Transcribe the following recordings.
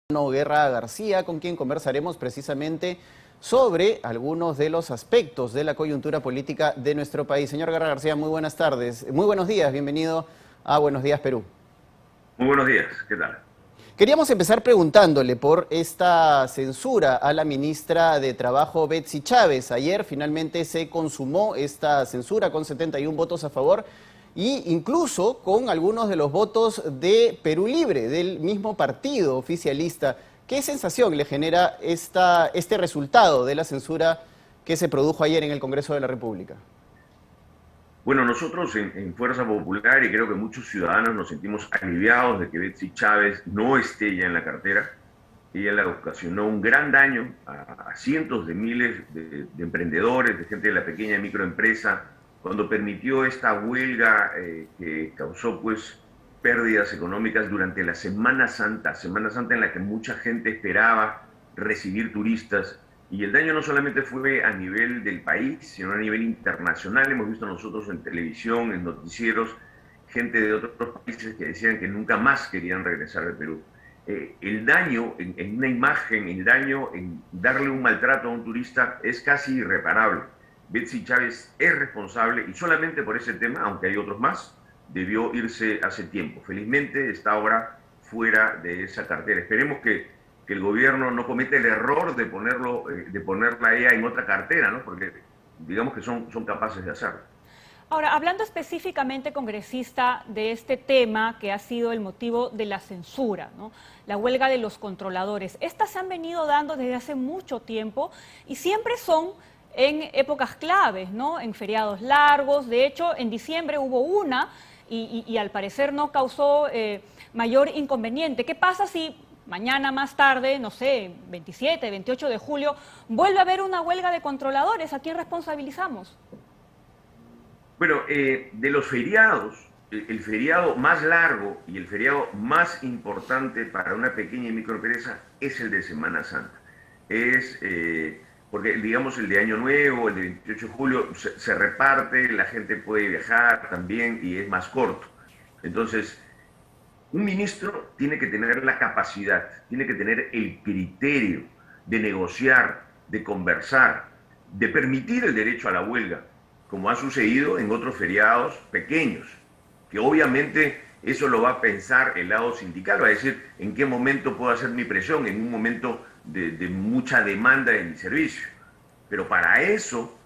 Guerra García, con quien conversaremos precisamente sobre algunos de los aspectos de la coyuntura política de nuestro país. Señor Guerra García, muy buenas tardes, muy buenos días, bienvenido a Buenos Días Perú. Muy buenos días, ¿qué tal? Queríamos empezar preguntándole por esta censura a la ministra de Trabajo, Betsy Chávez. Ayer finalmente se consumó esta censura con 71 votos a favor e incluso con algunos de los votos de Perú Libre, del mismo partido oficialista. ¿Qué sensación le genera este resultado de la censura que se produjo ayer en el Congreso de la República? Bueno, nosotros en Fuerza Popular y creo que muchos ciudadanos nos sentimos aliviados de que Betsy Chávez no esté ya en la cartera. Ella le ocasionó un gran daño a cientos de miles de emprendedores, de gente de la pequeña y microempresa, cuando permitió esta huelga que causó pues pérdidas económicas durante la Semana Santa en la que mucha gente esperaba recibir turistas. Y el daño no solamente fue a nivel del país, sino a nivel internacional. Hemos visto nosotros en televisión, en noticieros, gente de otros países que decían que nunca más querían regresar al Perú. El daño en una imagen, el daño en darle un maltrato a un turista es casi irreparable. Betsy Chávez es responsable y solamente por ese tema, aunque hay otros más, debió irse hace tiempo. Felizmente está ahora fuera de esa cartera. Esperemos que el gobierno no cometa el error de ponerla a ella en otra cartera, ¿no? Porque digamos que son capaces de hacerlo. Ahora, hablando específicamente, congresista, de este tema que ha sido el motivo de la censura, ¿no? La huelga de los controladores. Estas se han venido dando desde hace mucho tiempo y siempre son en épocas claves, ¿no? En feriados largos. De hecho, en diciembre hubo una y al parecer no causó mayor inconveniente. ¿Qué pasa si mañana más tarde, no sé, 27, 28 de julio, vuelve a haber una huelga de controladores? ¿A quién responsabilizamos? Bueno, de los feriados, el feriado más largo y el feriado más importante para una pequeña y microempresa es el de Semana Santa. Porque, digamos, el de Año Nuevo, el de 28 de julio, se reparte, la gente puede viajar también y es más corto. Entonces, un ministro tiene que tener la capacidad, tiene que tener el criterio de negociar, de conversar, de permitir el derecho a la huelga, como ha sucedido en otros feriados pequeños, que obviamente eso lo va a pensar el lado sindical, va a decir en qué momento puedo hacer mi presión, en un momento de mucha demanda de mi servicio. Pero para eso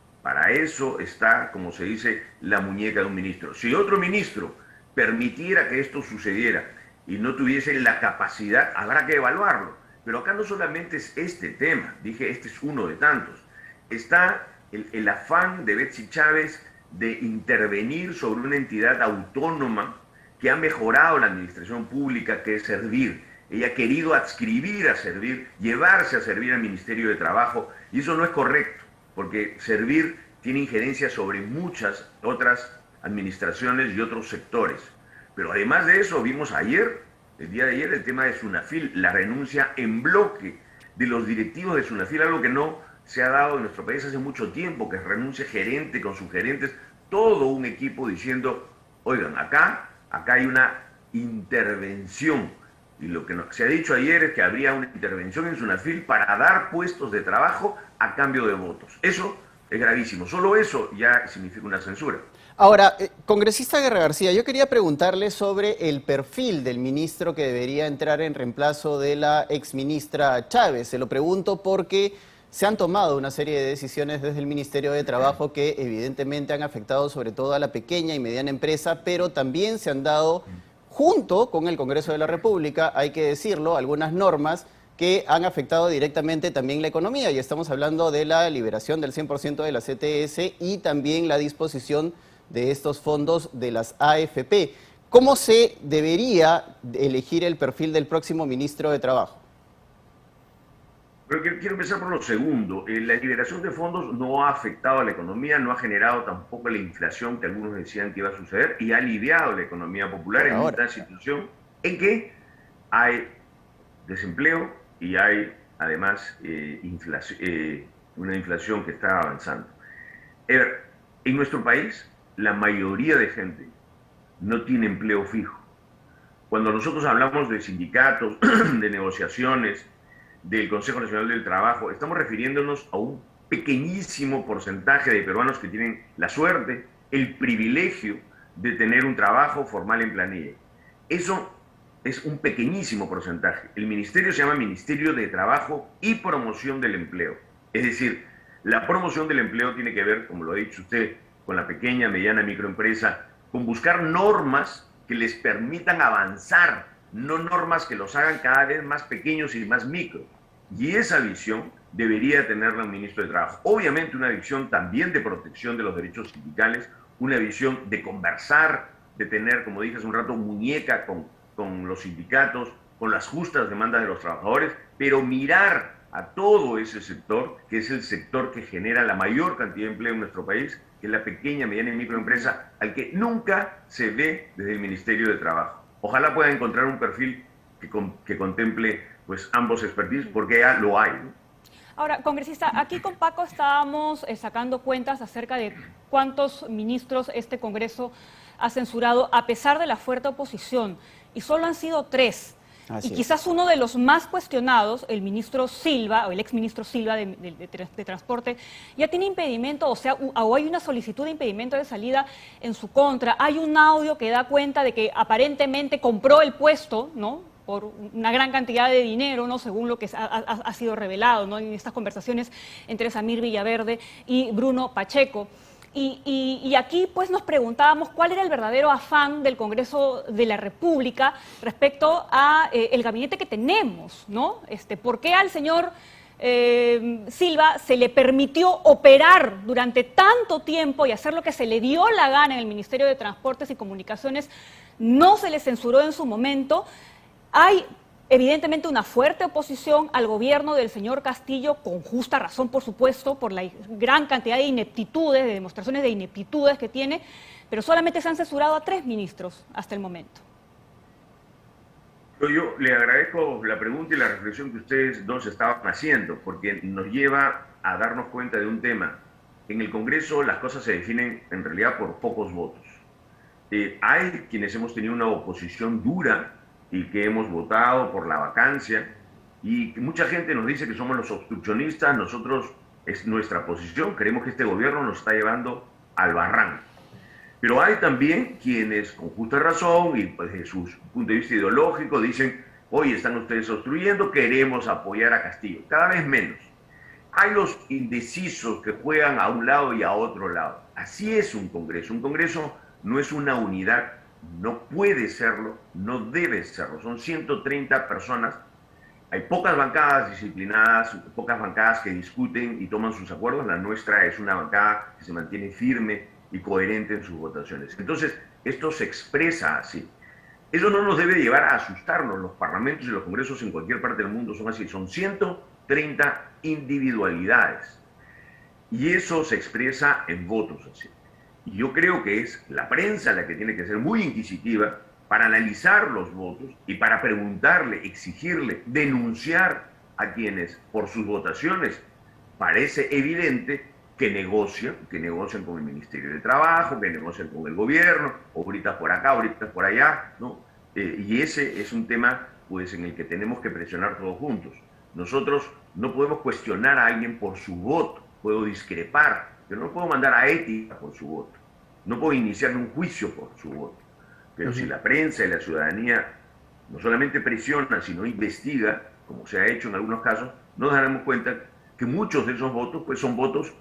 está, como se dice, la muñeca de un ministro. Si otro ministro permitiera que esto sucediera y no tuviese la capacidad, habrá que evaluarlo. Pero acá no solamente es este tema, dije, este es uno de tantos. Está el afán de Betsy Chávez de intervenir sobre una entidad autónoma que ha mejorado la administración pública, que es Servir. Ella ha querido adscribir a Servir, llevarse a Servir al Ministerio de Trabajo, y eso no es correcto, porque Servir tiene injerencia sobre muchas otras administraciones y otros sectores. Pero además de eso, vimos ayer, el día de ayer, el tema de Sunafil, la renuncia en bloque de los directivos de Sunafil, algo que no se ha dado en nuestro país hace mucho tiempo, que renuncie gerente con sus gerentes, todo un equipo diciendo, oigan, acá hay una intervención. Y lo que se ha dicho ayer es que habría una intervención en Sunafil para dar puestos de trabajo a cambio de votos. Eso es gravísimo. Solo eso ya significa una censura. Ahora, congresista Guerra García, yo quería preguntarle sobre el perfil del ministro que debería entrar en reemplazo de la exministra Chávez. Se lo pregunto porque se han tomado una serie de decisiones desde el Ministerio de Trabajo que evidentemente han afectado sobre todo a la pequeña y mediana empresa, pero también se han dado, junto con el Congreso de la República, hay que decirlo, algunas normas que han afectado directamente también la economía. Y estamos hablando de la liberación del 100% de la CTS y también la disposición de estos fondos de las AFP. ¿Cómo se debería elegir el perfil del próximo ministro de Trabajo? Pero quiero empezar por lo segundo. La liberación de fondos no ha afectado a la economía, no ha generado tampoco la inflación que algunos decían que iba a suceder y ha aliviado la economía popular en esta situación en que hay desempleo y hay además una inflación que está avanzando. En nuestro país, la mayoría de gente no tiene empleo fijo. Cuando nosotros hablamos de sindicatos, de negociaciones, del Consejo Nacional del Trabajo, estamos refiriéndonos a un pequeñísimo porcentaje de peruanos que tienen la suerte, el privilegio de tener un trabajo formal en planilla. Eso es un pequeñísimo porcentaje. El ministerio se llama Ministerio de Trabajo y Promoción del Empleo. Es decir, la promoción del empleo tiene que ver, como lo ha dicho usted, con la pequeña, mediana, microempresa, con buscar normas que les permitan avanzar, no normas que los hagan cada vez más pequeños y más micro. Y esa visión debería tenerla un ministro de Trabajo. Obviamente una visión también de protección de los derechos sindicales, una visión de conversar, de tener, como dije hace un rato, muñeca con los sindicatos, con las justas demandas de los trabajadores, pero mirar a todo ese sector, que es el sector que genera la mayor cantidad de empleo en nuestro país, que es la pequeña, mediana y microempresa, al que nunca se ve desde el Ministerio de Trabajo. Ojalá pueda encontrar un perfil que contemple pues, ambos expertise, porque ya lo hay, ¿no? Ahora, congresista, aquí con Paco estábamos sacando cuentas acerca de cuántos ministros este Congreso ha censurado a pesar de la fuerte oposición, y solo han sido 3. Y quizás uno de los más cuestionados, el ministro Silva, o el exministro Silva de Transporte, ya tiene impedimento, o hay una solicitud de impedimento de salida en su contra. Hay un audio que da cuenta de que aparentemente compró el puesto, ¿no?, por una gran cantidad de dinero, ¿no?, según lo que ha sido revelado, ¿no?, en estas conversaciones entre Samir Villaverde y Bruno Pacheco. Y aquí pues nos preguntábamos cuál era el verdadero afán del Congreso de la República respecto a el gabinete que tenemos, ¿no? ¿Por qué al señor Silva se le permitió operar durante tanto tiempo y hacer lo que se le dio la gana en el Ministerio de Transportes y Comunicaciones? No se le censuró en su momento. Hay evidentemente una fuerte oposición al gobierno del señor Castillo, con justa razón, por supuesto, por la gran cantidad de ineptitudes, de demostraciones de ineptitudes que tiene, pero solamente se han censurado a 3 ministros hasta el momento. Yo le agradezco la pregunta y la reflexión que ustedes dos estaban haciendo, porque nos lleva a darnos cuenta de un tema. En el Congreso las cosas se definen en realidad por pocos votos. Hay quienes hemos tenido una oposición dura y que hemos votado por la vacancia, y mucha gente nos dice que somos los obstruccionistas. Nosotros, es nuestra posición, creemos que este gobierno nos está llevando al barranco. Pero hay también quienes, con justa razón y pues, desde su punto de vista ideológico, dicen, oye, están ustedes obstruyendo, queremos apoyar a Castillo. Cada vez menos. Hay los indecisos que juegan a un lado y a otro lado. Así es un Congreso. Un Congreso no es una unidad. No puede serlo, no debe serlo. Son 130 personas. Hay pocas bancadas disciplinadas, pocas bancadas que discuten y toman sus acuerdos. La nuestra es una bancada que se mantiene firme y coherente en sus votaciones. Entonces, esto se expresa así. Eso no nos debe llevar a asustarnos. Los parlamentos y los congresos en cualquier parte del mundo son así. Son 130 individualidades. Y eso se expresa en votos así. Y yo creo que es la prensa la que tiene que ser muy inquisitiva para analizar los votos y para preguntarle, exigirle, denunciar a quienes por sus votaciones parece evidente que negocian con el Ministerio de Trabajo, que negocian con el gobierno, ahorita por acá, ahorita por allá, ¿no? Y ese es un tema pues, en el que tenemos que presionar todos juntos. Nosotros no podemos cuestionar a alguien por su voto, puedo discrepar, pero no puedo mandar a ética por su voto. No puedo iniciar un juicio por su voto. Pero si la prensa y la ciudadanía no solamente presiona, sino investiga, como se ha hecho en algunos casos, nos daremos cuenta que muchos de esos votos pues, son votos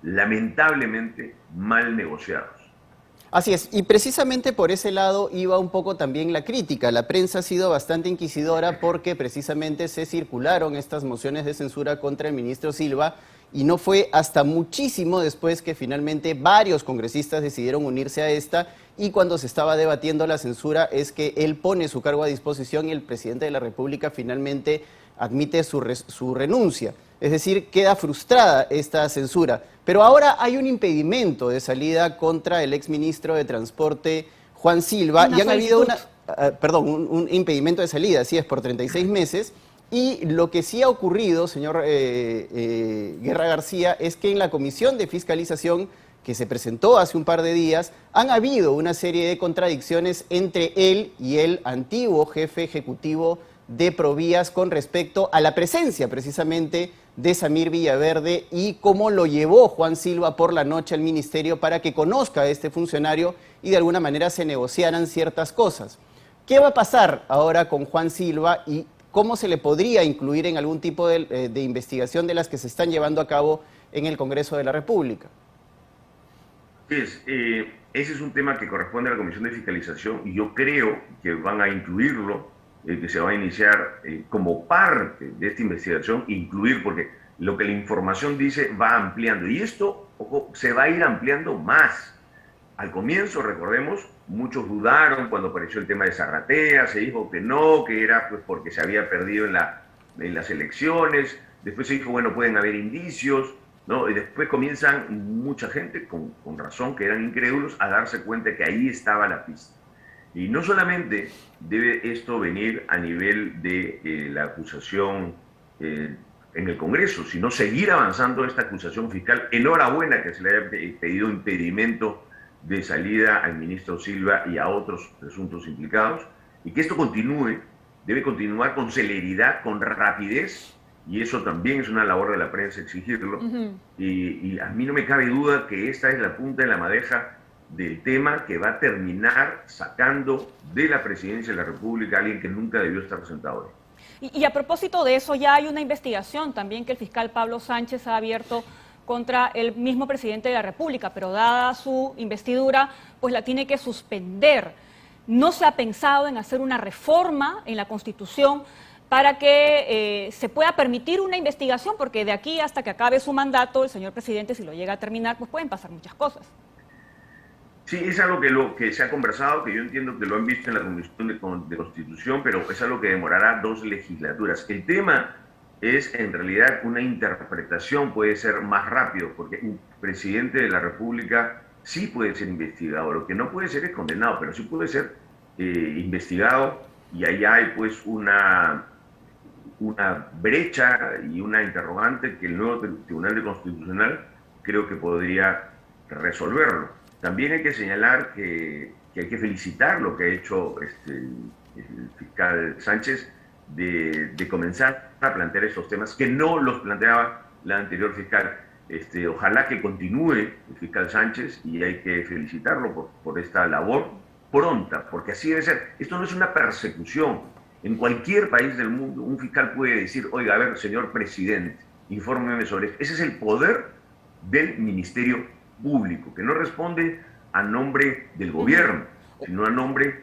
lamentablemente mal negociados. Así es, y precisamente por ese lado iba un poco también la crítica. La prensa ha sido bastante inquisidora porque precisamente se circularon estas mociones de censura contra el ministro Silva, y no fue hasta muchísimo después que finalmente varios congresistas decidieron unirse a esta, y cuando se estaba debatiendo la censura es que él pone su cargo a disposición y el presidente de la República finalmente admite su renuncia. Es decir, queda frustrada esta censura. Pero ahora hay un impedimento de salida contra el exministro de Transporte, Juan Silva, y han habido un impedimento de salida, así es, por 36 meses. Y lo que sí ha ocurrido, señor Guerra García, es que en la Comisión de Fiscalización que se presentó hace un par de días, han habido una serie de contradicciones entre él y el antiguo jefe ejecutivo de Provías con respecto a la presencia precisamente de Samir Villaverde y cómo lo llevó Juan Silva por la noche al ministerio para que conozca a este funcionario y de alguna manera se negociaran ciertas cosas. ¿Qué va a pasar ahora con Juan Silva y cómo se le podría incluir en algún tipo de investigación de las que se están llevando a cabo en el Congreso de la República? Ese es un tema que corresponde a la Comisión de Fiscalización y yo creo que van a incluirlo, que se va a iniciar como parte de esta investigación, incluir, porque lo que la información dice va ampliando y esto, ojo, se va a ir ampliando más. Al comienzo, recordemos, muchos dudaron cuando apareció el tema de Zarratea, se dijo que no, que era pues porque se había perdido en las elecciones, después se dijo, bueno, pueden haber indicios, ¿no? Y después comienzan mucha gente, con razón, que eran incrédulos, a darse cuenta que ahí estaba la pista. Y no solamente debe esto venir a nivel de la acusación en el Congreso, sino seguir avanzando esta acusación fiscal. Enhorabuena que se le haya pedido impedimento de salida al ministro Silva y a otros presuntos implicados, y que esto continúe, debe continuar con celeridad, con rapidez, y eso también es una labor de la prensa exigirlo. Y a mí no me cabe duda que esta es la punta de la madeja del tema que va a terminar sacando de la presidencia de la República a alguien que nunca debió estar sentado ahí. Y a propósito de eso, ya hay una investigación también que el fiscal Pablo Sánchez ha abierto contra el mismo presidente de la República, pero dada su investidura, pues la tiene que suspender. ¿No se ha pensado en hacer una reforma en la Constitución para que se pueda permitir una investigación? Porque de aquí hasta que acabe su mandato, el señor presidente, si lo llega a terminar, pues pueden pasar muchas cosas. Sí, es algo que se ha conversado, que yo entiendo que lo han visto en la Comisión de Constitución, pero es algo que demorará 2 legislaturas. El tema es, en realidad, una interpretación puede ser más rápido, porque un presidente de la República sí puede ser investigado. Lo que no puede ser es condenado, pero sí puede ser investigado, y ahí hay pues una brecha y una interrogante que el nuevo Tribunal Constitucional creo que podría resolverlo. También hay que señalar que hay que felicitar lo que ha hecho el fiscal Sánchez de comenzar a plantear estos temas que no los planteaba la anterior fiscal. Ojalá que continúe el fiscal Sánchez y hay que felicitarlo por esta labor pronta, porque así debe ser. Esto no es una persecución. En cualquier país del mundo un fiscal puede decir, oiga, a ver, señor presidente, infórmeme sobre esto. Ese es el poder del Ministerio Público, que no responde a nombre del gobierno, sino a nombre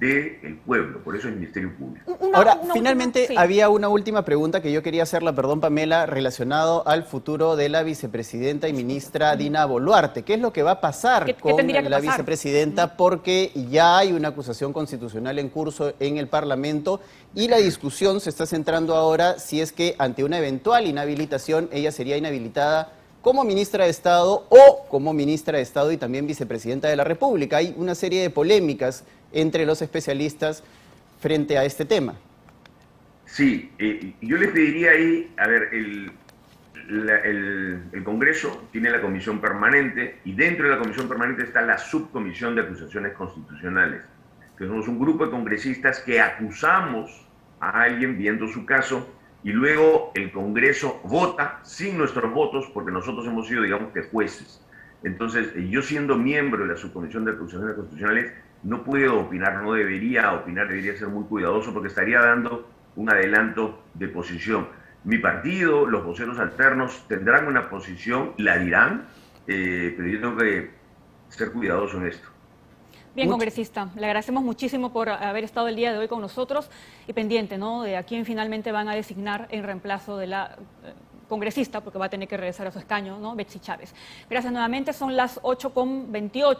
del pueblo. Por eso es Ministerio Público. Ahora, finalmente había una última pregunta que yo quería hacerla, perdón Pamela, relacionado al futuro de la vicepresidenta y ministra Dina Boluarte. ¿Qué es lo que va a pasar con la vicepresidenta? Porque ya hay una acusación constitucional en curso en el Parlamento y la discusión se está centrando ahora si es que ante una eventual inhabilitación ella sería inhabilitada como ministra de Estado o como ministra de Estado y también vicepresidenta de la República. Hay una serie de polémicas entre los especialistas frente a este tema. Sí, yo les pediría ahí, a ver, el Congreso tiene la comisión permanente y dentro de la comisión permanente está la subcomisión de acusaciones constitucionales, que somos un grupo de congresistas que acusamos a alguien viendo su caso y luego el Congreso vota sin nuestros votos porque nosotros hemos sido, digamos que, jueces. Entonces, yo siendo miembro de la subcomisión de acusaciones constitucionales no puedo opinar, no debería opinar, debería ser muy cuidadoso porque estaría dando un adelanto de posición. Mi partido, los voceros alternos tendrán una posición, la dirán, pero yo tengo que ser cuidadoso en esto. Bien, congresista, le agradecemos muchísimo por haber estado el día de hoy con nosotros y pendiente, ¿no?, de a quién finalmente van a designar en reemplazo de la congresista, porque va a tener que regresar a su escaño, ¿no?, Betsy Chávez. Gracias nuevamente, son las 8:28.